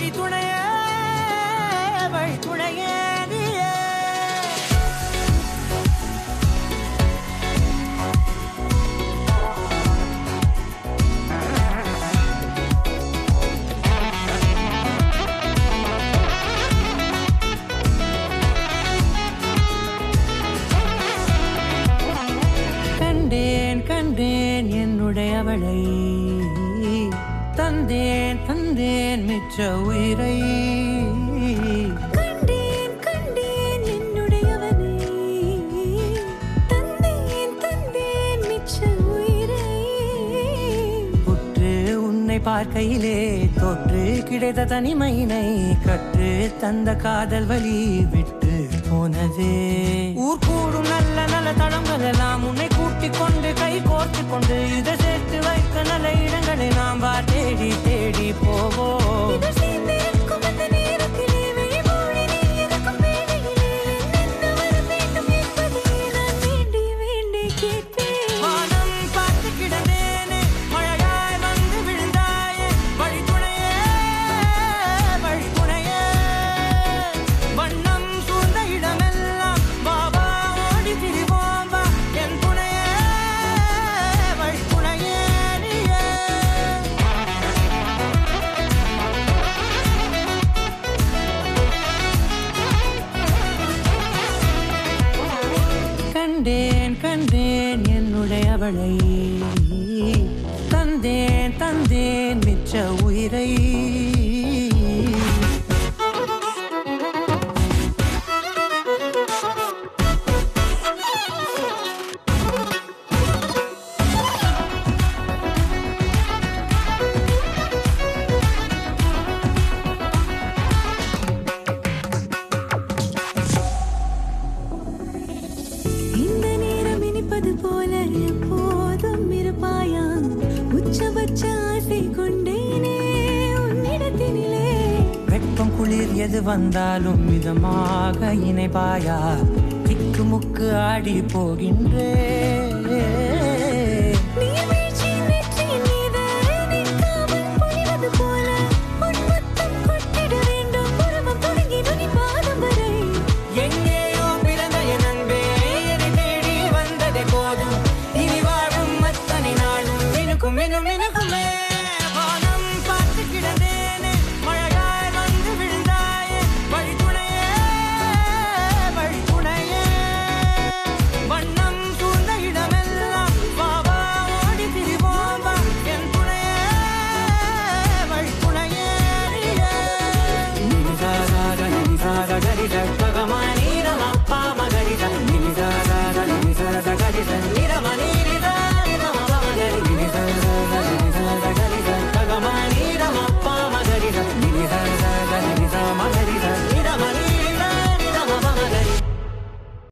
வழித்துணையே வழித்துணையே கண்டேன் என்னுடையவளை தந்தேன் தந்தேன் மிச்ச உயிரை கண்டேன் என்னுடையவனை தந்தேன் தந்தேன் மிச்ச உயிரை உற்று உன்னை பார்க்கையிலே தொற்று கிடைத்த தனிமையினை கற்று தந்த காதல் வழி விட்டு போனதே ஊர் கூடும் நல்ல நல்ல தளங்கள் எல்லாம் உன்னை கூட்டிக் கொண்டு கை கோர்த்து கொண்டு இதை சேர்த்து வைக்க நல்ல இடங்களை நாம் தேடி தேடி போவோம். கண்டேன் என்னுடையவளை தந்தேன் தந்தேன் மிச்ச உயிரை போல எப்போதும் இருப்பாயா உச்சபட்ச ஆசை கொண்டேனே உன்னிடத்தினிலே வெப்பம் குளிர் எது வந்தாலும் மிதமாக இணைப்பாயா திக்குமுக்கு ஆடி போகின்றே Gari